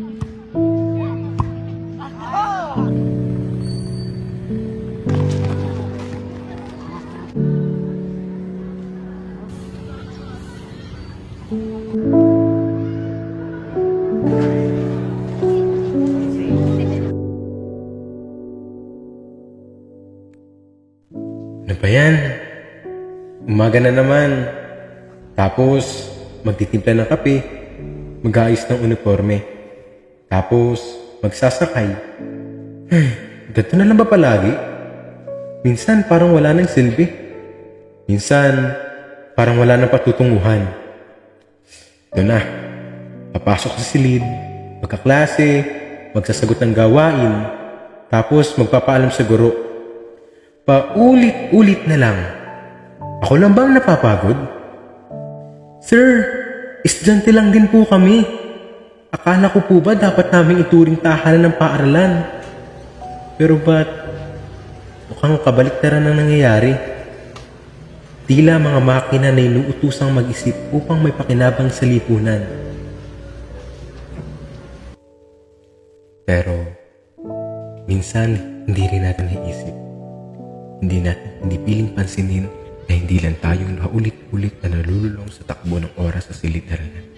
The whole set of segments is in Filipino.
Ano ba yan? Umaga na naman. Tapos, magtitimpla ng kape. Mag-aayos ng uniforme. Tapos, magsasakay. Ganito na lang ba palagi? Minsan, parang wala nang silbi. Minsan, parang wala nang patutunguhan. Ito na. Papasok sa silid, magkaklase, magsasagot ng gawain, tapos magpapaalam sa guro. Paulit-ulit na lang. Ako lang ba ang napapagod? Sir, estudyante lang din po kami. Akala ko po ba dapat namin ituring tahanan ng paaralan? Pero ba't mukhang kabaliktaran ang nangyayari? Tila mga makina na inuutusang mag-isip upang may pakinabang sa lipunan. Pero minsan hindi rin natin naisip. Hindi piling pansinin na hindi lang tayong naulit-ulit na nalululong sa takbo ng oras sa silid-aralan.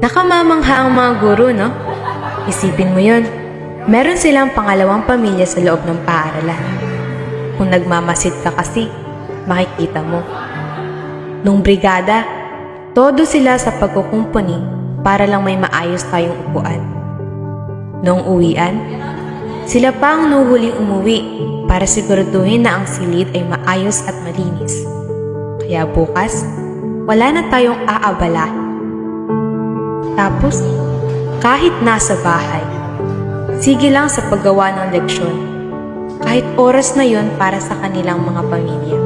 Nakamamangha ang mga guro, no? Isipin mo yon. Meron silang pangalawang pamilya sa loob ng paaralan. Kung nagmamasid ka kasi, makikita mo. Nung brigada, todo sila sa pagkukumpuni para lang may maayos tayong upuan. Nung uwian, sila pa ang nuhuling umuwi para siguraduhin na ang silid ay maayos at malinis. Kaya bukas, wala na tayong aabala. Tapos, kahit nasa bahay, sige lang sa paggawa ng leksyon, kahit oras na yon para sa kanilang mga pamilya.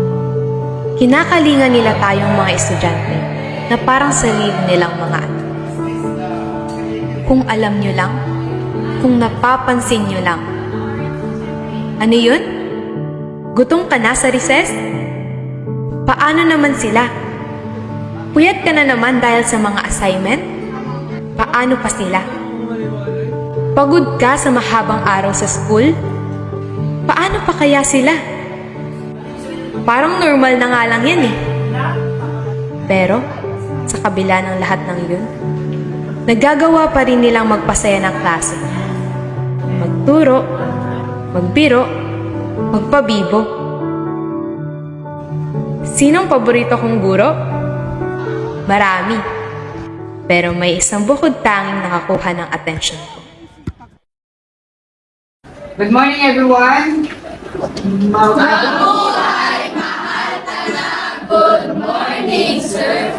Kinakalingan nila tayong mga estudyante na parang sarili nilang mga anak. Kung alam nyo lang, kung napapansin nyo lang. Ano yun? Gutom ka na sa recess? Paano naman sila? Puyat ka na naman dahil sa mga assignment? Paano pa sila? Pagod ka sa mahabang araw sa school? Paano pa kaya sila? Parang normal na nga lang yan eh. Pero, sa kabila ng lahat ng yun, nagagawa pa rin nilang magpasaya ng klase. Magturo, magbiro, magpabibo. Sinong paborito kong guro? Marami. Pero may isang bukod tanging nakakuha ng atensyon ko. Good morning, everyone. Mabuhay, mahal talang. Good morning, sir.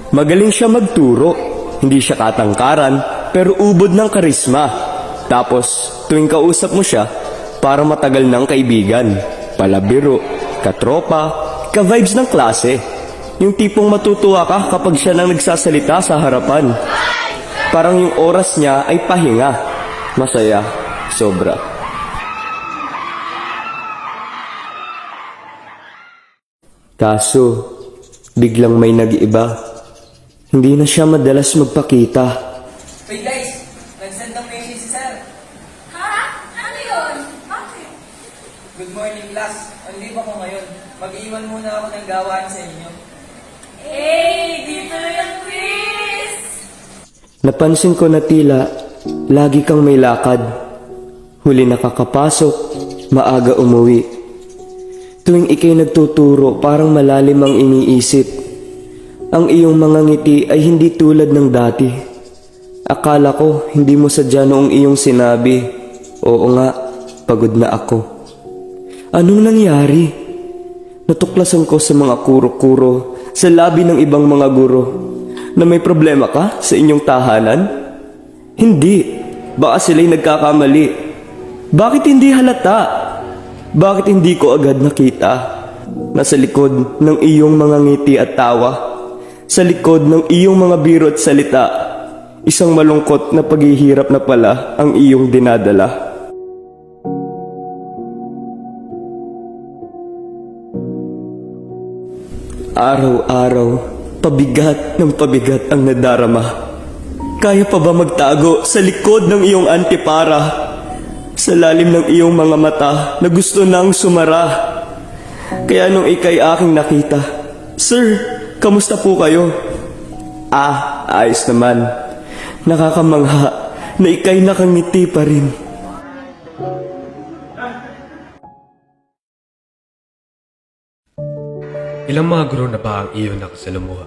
Magaling siya magturo, hindi siya katangkaran, pero ubod ng karisma. Tapos, tuwing kausap mo siya, para matagal ng kaibigan, palabiro, katropa, ka-vibes ng klase. Yung tipong matutuwa ka kapag siya nang nagsasalita sa harapan. Parang yung oras niya ay pahinga. Masaya, sobra. Kaso, biglang may nag-iba. Hindi na siya madalas magpakita. Hey guys, nag-send ng message si sir. Ha? Ano yun? Bakit? Good morning class. On leave ako ngayon. Mag-iwan muna ako ng gawain sa inyo. Hey, dito na yung Chris! Napansin ko na tila, lagi kang may lakad. Huli nakakapasok, maaga umuwi. Tuwing ikay nagtuturo, parang malalim ang iniisip. Ang iyong mga ngiti ay hindi tulad ng dati. Akala ko, hindi mo sadya noong iyong sinabi. Oo nga, pagod na ako. Anong nangyari? Natuklasan ko sa mga kuro-kuro, sa labi ng ibang mga guro, na may problema ka sa inyong tahanan? Hindi. Baka sila'y nagkakamali. Bakit hindi halata? Bakit hindi ko agad nakita? Nasa likod ng iyong mga ngiti at tawa, sa likod ng iyong mga biro at salita, isang malungkot na paghihirap na pala ang iyong dinadala. Araw-araw, pabigat ng pabigat ang nadarama. Kaya pa ba magtago sa likod ng iyong antipara? Sa lalim ng iyong mga mata na gusto nang sumara? Kaya nung ika'y aking nakita, Sir, kamusta po kayo? Ayos naman. Nakakamangha na ika'y nakangiti pa rin. Ilang mga guro na ba ang iyo nakasalumuha?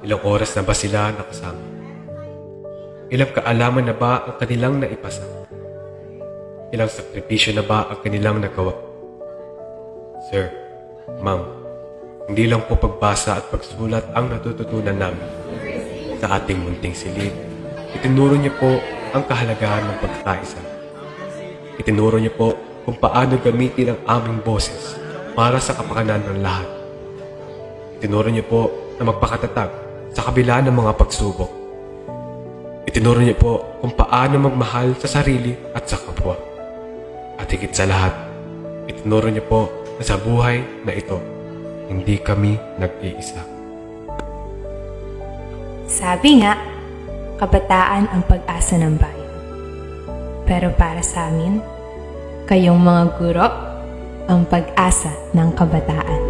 Ilang oras na ba sila nakasama? Ilang kaalaman na ba ang kanilang naipasa? Ilang sakripisyo na ba ang kanilang nagawa? Sir, Ma'am, hindi lang po pagbasa at pagsulat ang natututunan namin. Sa ating munting silid, itinuro niyo po ang kahalagahan ng pagkakaisa. Itinuro niyo po kung paano gamitin ang aming boses para sa kapakanan ng lahat. Itinuro niyo po na magpakatatag sa kabila ng mga pagsubok. Itinuro niyo po kung paano magmahal sa sarili at sa kapwa. At higit sa lahat, itinuro niyo po na sa buhay na ito, hindi kami nag-iisa. Sabi nga, kabataan ang pag-asa ng bayan. Pero para sa amin, kayong mga guro, ang pag-asa ng kabataan.